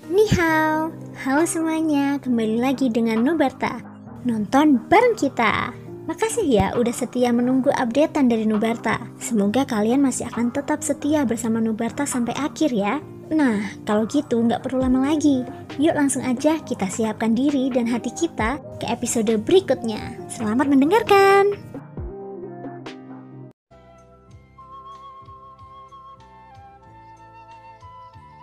Ni hao, halo semuanya, kembali lagi dengan Nubarta. Nonton bareng kita. Makasih ya udah setia menunggu updatean dari Nubarta. Semoga kalian masih akan tetap setia bersama Nubarta sampai akhir ya. Nah, kalau gitu nggak perlu lama lagi. Yuk langsung aja kita siapkan diri dan hati kita ke episode berikutnya. Selamat mendengarkan.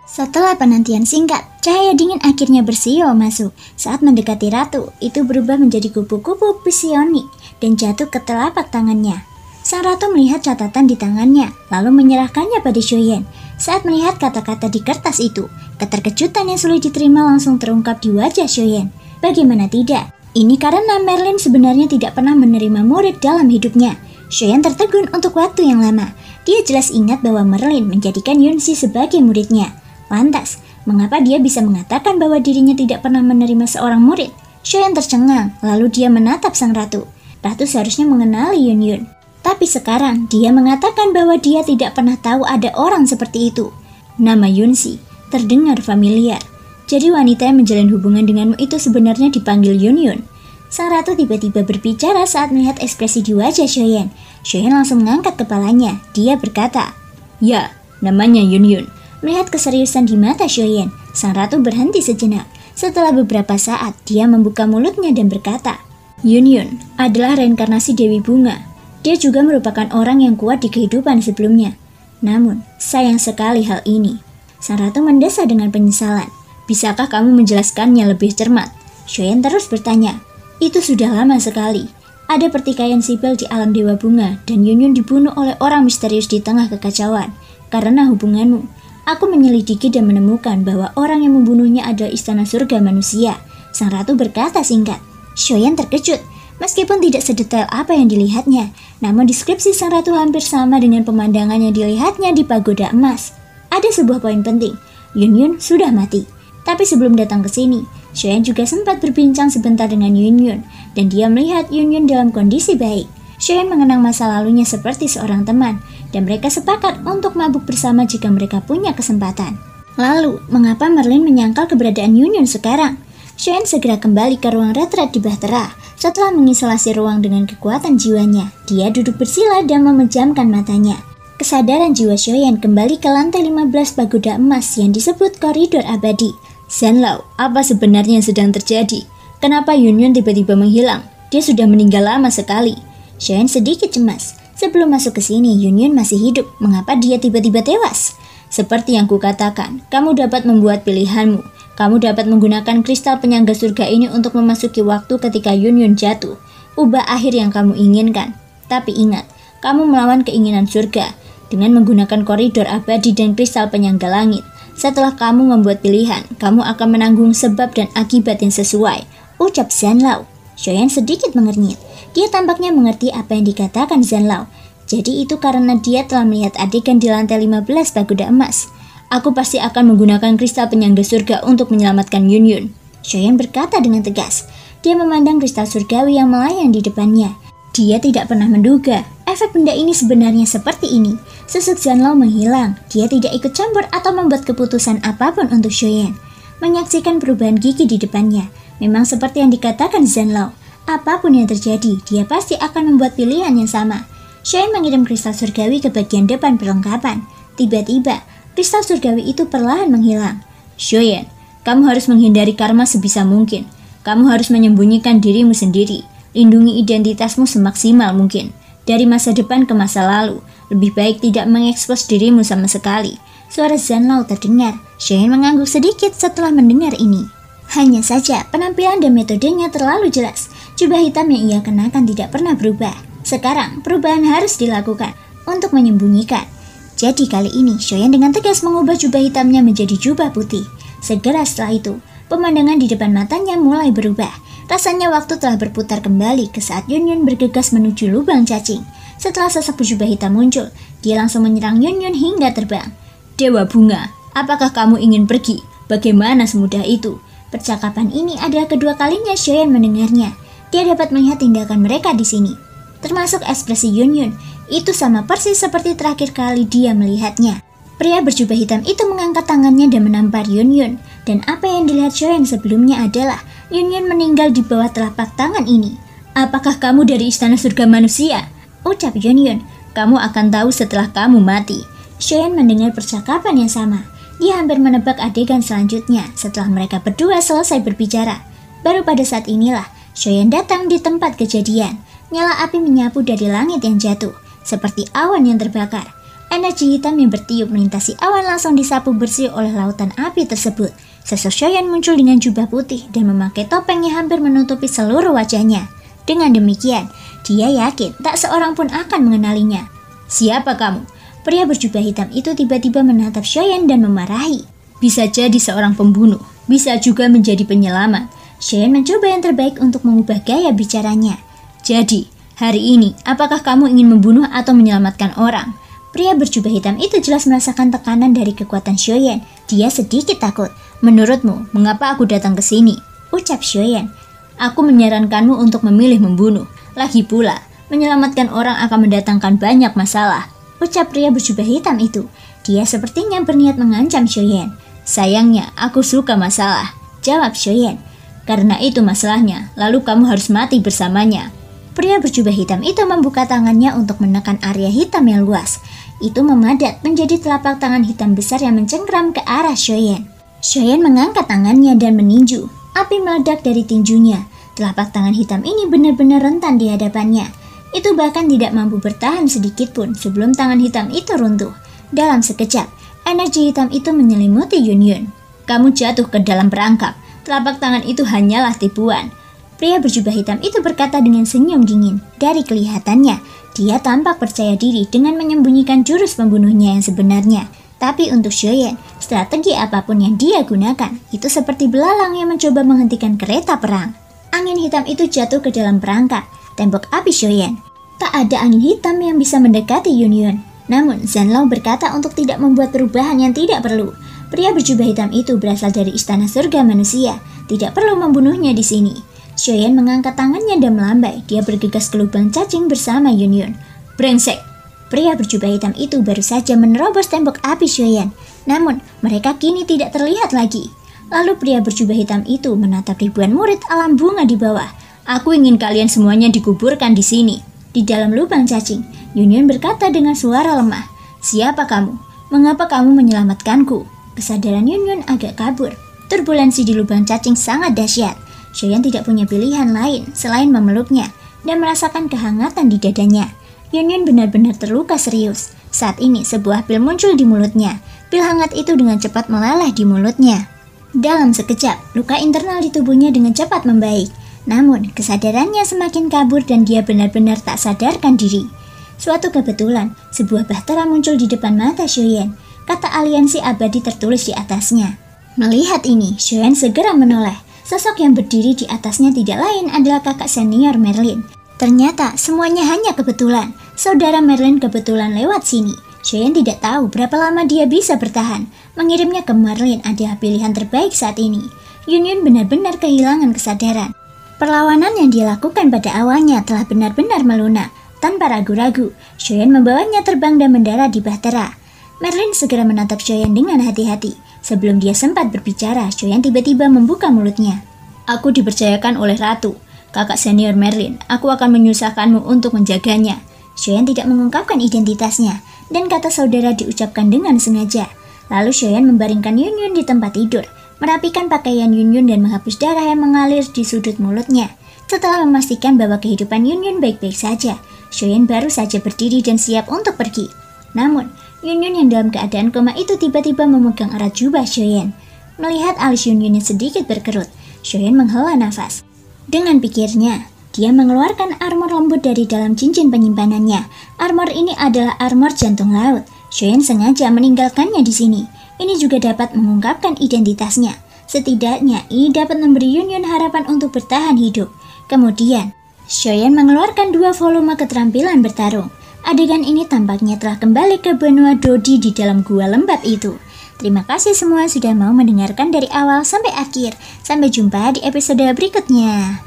Setelah penantian singkat, cahaya dingin akhirnya bersiul masuk. Saat mendekati ratu, itu berubah menjadi kupu-kupu psionik dan jatuh ke telapak tangannya. Sang ratu melihat catatan di tangannya, lalu menyerahkannya pada Shoyen. Saat melihat kata-kata di kertas itu, keterkejutan yang sulit diterima langsung terungkap di wajah Shoyen. Bagaimana tidak? Ini karena Merlin sebenarnya tidak pernah menerima murid dalam hidupnya. Shoyen tertegun untuk waktu yang lama. Dia jelas ingat bahwa Merlin menjadikan Yunxi sebagai muridnya. Lantas, mengapa dia bisa mengatakan bahwa dirinya tidak pernah menerima seorang murid? Shoyen tercengang, lalu dia menatap sang ratu. Ratu seharusnya mengenali Yunyun. Tapi sekarang, dia mengatakan bahwa dia tidak pernah tahu ada orang seperti itu. Nama Yunxi terdengar familiar. Jadi wanita yang menjalin hubungan denganmu itu sebenarnya dipanggil Yunyun. Sang ratu tiba-tiba berbicara saat melihat ekspresi di wajah Shoyen. Shoyen langsung mengangkat kepalanya. Dia berkata, "Ya, namanya Yunyun." Melihat keseriusan di mata Shoyen, sang ratu berhenti sejenak. Setelah beberapa saat, dia membuka mulutnya dan berkata, "Yunyun adalah reinkarnasi Dewi Bunga. Dia juga merupakan orang yang kuat di kehidupan sebelumnya. Namun, sayang sekali hal ini." Sang ratu mendesah dengan penyesalan. "Bisakah kamu menjelaskannya lebih cermat?" Shoyen terus bertanya. "Itu sudah lama sekali. Ada pertikaian sipil di alam Dewa Bunga dan Yunyun dibunuh oleh orang misterius di tengah kekacauan. Karena hubunganmu, aku menyelidiki dan menemukan bahwa orang yang membunuhnya adalah istana surga manusia." Sang ratu berkata singkat. Shoyen terkejut. Meskipun tidak sedetail apa yang dilihatnya, namun deskripsi sang ratu hampir sama dengan pemandangan yang dilihatnya di pagoda emas. Ada sebuah poin penting, Yunyun sudah mati. Tapi sebelum datang ke sini, Shoyen juga sempat berbincang sebentar dengan Yunyun, dan dia melihat Yunyun dalam kondisi baik. Shoyen mengenang masa lalunya seperti seorang teman, dan mereka sepakat untuk mabuk bersama jika mereka punya kesempatan. Lalu, mengapa Merlin menyangkal keberadaan Yunyun sekarang? Shoyen segera kembali ke ruang retret di Bahtera. Setelah mengisolasi ruang dengan kekuatan jiwanya, dia duduk bersila dan memejamkan matanya. Kesadaran jiwa Shoyen kembali ke lantai 15 pagoda emas yang disebut koridor abadi. "Zhenlao, apa sebenarnya yang sedang terjadi? Kenapa Yunyun tiba-tiba menghilang? Dia sudah meninggal lama sekali." Shoyen sedikit cemas. Sebelum masuk ke sini, Yunyun masih hidup. Mengapa dia tiba-tiba tewas? "Seperti yang kukatakan, kamu dapat membuat pilihanmu. Kamu dapat menggunakan kristal penyangga surga ini untuk memasuki waktu ketika Yunyun jatuh. Ubah akhir yang kamu inginkan. Tapi ingat, kamu melawan keinginan surga dengan menggunakan koridor abadi dan kristal penyangga langit. Setelah kamu membuat pilihan, kamu akan menanggung sebab dan akibat yang sesuai," ucap Zhenlao. Shoyen sedikit mengernyit. Dia tampaknya mengerti apa yang dikatakan Zhenlao. Jadi itu karena dia telah melihat adegan di lantai 15 pagoda emas. "Aku pasti akan menggunakan kristal penyangga surga untuk menyelamatkan Yunyun," Shoyen berkata dengan tegas. Dia memandang kristal surgawi yang melayang di depannya. Dia tidak pernah menduga efek benda ini sebenarnya seperti ini. Susuk Zhenlao menghilang. Dia tidak ikut campur atau membuat keputusan apapun untuk Shoyen. Menyaksikan perubahan gigi di depannya, memang seperti yang dikatakan Zhenlao. Apapun yang terjadi, dia pasti akan membuat pilihan yang sama. Shoyen mengirim kristal surgawi ke bagian depan perlengkapan. Tiba-tiba, kristal surgawi itu perlahan menghilang. "Shoyen, kamu harus menghindari karma sebisa mungkin. Kamu harus menyembunyikan dirimu sendiri. Lindungi identitasmu semaksimal mungkin. Dari masa depan ke masa lalu, lebih baik tidak mengekspos dirimu sama sekali." Suara Zhenlao terdengar. Shoyen mengangguk sedikit setelah mendengar ini. Hanya saja, penampilan dan metodenya terlalu jelas. Jubah hitam yang ia kenakan tidak pernah berubah. Sekarang, perubahan harus dilakukan untuk menyembunyikan. Jadi kali ini, Shoyen dengan tegas mengubah jubah hitamnya menjadi jubah putih. Segera setelah itu, pemandangan di depan matanya mulai berubah. Rasanya waktu telah berputar kembali ke saat Yunyun bergegas menuju lubang cacing. Setelah sosok berjubah hitam muncul, dia langsung menyerang Yunyun hingga terbang. "Dewa Bunga, apakah kamu ingin pergi? Bagaimana semudah itu?" Percakapan ini adalah kedua kalinya Shoyen mendengarnya. Dia dapat melihat tindakan mereka di sini, termasuk ekspresi Yunyun. Itu sama persis seperti terakhir kali dia melihatnya. Pria berjubah hitam itu mengangkat tangannya dan menampar Yunyun. Dan apa yang dilihat Shoyan sebelumnya adalah Yunyun meninggal di bawah telapak tangan ini. "Apakah kamu dari istana surga manusia?" ucap Yunyun. "Kamu akan tahu setelah kamu mati." Shoyan mendengar percakapan yang sama. Dia hampir menebak adegan selanjutnya setelah mereka berdua selesai berbicara. Baru pada saat inilah Shoyan datang di tempat kejadian. Nyala api menyapu dari langit yang jatuh, seperti awan yang terbakar. Energi hitam yang bertiup melintasi awan langsung disapu bersih oleh lautan api tersebut. Sosok Shoyan muncul dengan jubah putih dan memakai topeng yang hampir menutupi seluruh wajahnya. Dengan demikian, dia yakin tak seorang pun akan mengenalinya. "Siapa kamu?" Pria berjubah hitam itu tiba-tiba menatap Shoyan dan memarahi. "Bisa jadi seorang pembunuh, bisa juga menjadi penyelamat." Shoyan mencoba yang terbaik untuk mengubah gaya bicaranya. "Jadi, hari ini apakah kamu ingin membunuh atau menyelamatkan orang?" Pria berjubah hitam itu jelas merasakan tekanan dari kekuatan Shoyan. Dia sedikit takut. "Menurutmu, mengapa aku datang ke sini?" ucap Shoyan. "Aku menyarankanmu untuk memilih membunuh. Lagi pula, menyelamatkan orang akan mendatangkan banyak masalah," ucap pria berjubah hitam itu. Dia sepertinya berniat mengancam Shoyan. "Sayangnya, aku suka masalah," jawab Shoyan. "Karena itu masalahnya, lalu kamu harus mati bersamanya." Pria berjubah hitam itu membuka tangannya untuk menekan area hitam yang luas. Itu memadat menjadi telapak tangan hitam besar yang mencengkram ke arah Shoyan. Shoyan mengangkat tangannya dan meninju. Api meledak dari tinjunya. Telapak tangan hitam ini benar-benar rentan di hadapannya. Itu bahkan tidak mampu bertahan sedikit pun sebelum tangan hitam itu runtuh. Dalam sekejap, energi hitam itu menyelimuti Yunyun. "Kamu jatuh ke dalam perangkap. Telapak tangan itu hanyalah tipuan." Pria berjubah hitam itu berkata dengan senyum dingin. Dari kelihatannya, dia tampak percaya diri dengan menyembunyikan jurus pembunuhnya yang sebenarnya. Tapi untuk Shoyan, strategi apapun yang dia gunakan, itu seperti belalang yang mencoba menghentikan kereta perang. Angin hitam itu jatuh ke dalam perangkap tembok api Shoyan. Tak ada angin hitam yang bisa mendekati Yunyun. Namun, Zanlao berkata untuk tidak membuat perubahan yang tidak perlu. Pria berjubah hitam itu berasal dari istana surga manusia. Tidak perlu membunuhnya di sini. Shoyan mengangkat tangannya dan melambai. Dia bergegas ke lubang cacing bersama Yunyun. "Brengsek!" Pria berjubah hitam itu baru saja menerobos tembok api Shoyan. Namun, mereka kini tidak terlihat lagi. Lalu pria berjubah hitam itu menatap ribuan murid alam bunga di bawah. "Aku ingin kalian semuanya dikuburkan di sini." Di dalam lubang cacing, Yunyun berkata dengan suara lemah. "Siapa kamu? Mengapa kamu menyelamatkanku?" Kesadaran Yunyun agak kabur. Turbulensi di lubang cacing sangat dahsyat. Shoyan tidak punya pilihan lain selain memeluknya dan merasakan kehangatan di dadanya. Yunyun benar-benar terluka serius. Saat ini sebuah pil muncul di mulutnya. Pil hangat itu dengan cepat meleleh di mulutnya. Dalam sekejap, luka internal di tubuhnya dengan cepat membaik. Namun, kesadarannya semakin kabur dan dia benar-benar tak sadarkan diri. Suatu kebetulan, sebuah bahtera muncul di depan mata Shoyan. Kata aliansi abadi tertulis di atasnya. Melihat ini, Shoyan segera menoleh. Sosok yang berdiri di atasnya tidak lain adalah kakak senior Merlin. Ternyata semuanya hanya kebetulan. Saudara Merlin kebetulan lewat sini. Shoyan tidak tahu berapa lama dia bisa bertahan. Mengirimnya ke Merlin adalah pilihan terbaik saat ini. Yunyun benar-benar kehilangan kesadaran. Perlawanan yang dia lakukan pada awalnya telah benar-benar melunak. Tanpa ragu-ragu, Shoyan membawanya terbang dan mendarat di bahtera. Merlin segera menatap Shoyan dengan hati-hati. Sebelum dia sempat berbicara, Shoyan tiba-tiba membuka mulutnya. "Aku dipercayakan oleh Ratu, kakak senior Merlin. Aku akan menyusahkanmu untuk menjaganya." Shoyan tidak mengungkapkan identitasnya, dan kata saudara diucapkan dengan sengaja. Lalu Shoyan membaringkan Yunyun di tempat tidur, merapikan pakaian Yunyun dan menghapus darah yang mengalir di sudut mulutnya. Setelah memastikan bahwa kehidupan Yunyun baik-baik saja, Shoyan baru saja berdiri dan siap untuk pergi. Namun, Yunyun yang dalam keadaan koma itu tiba-tiba memegang erat jubah Shoyan. Melihat alis Yunyun yang sedikit berkerut, Shoyan menghela nafas. Dengan pikirnya, dia mengeluarkan armor lembut dari dalam cincin penyimpanannya. Armor ini adalah armor jantung laut. Shoyan sengaja meninggalkannya di sini. Ini juga dapat mengungkapkan identitasnya. Setidaknya, ini dapat memberi Yunyun harapan untuk bertahan hidup. Kemudian, Shoyan mengeluarkan 2 volume keterampilan bertarung. Adegan ini tampaknya telah kembali ke benua Dodi di dalam gua lembab itu. Terima kasih semua sudah mau mendengarkan dari awal sampai akhir. Sampai jumpa di episode berikutnya.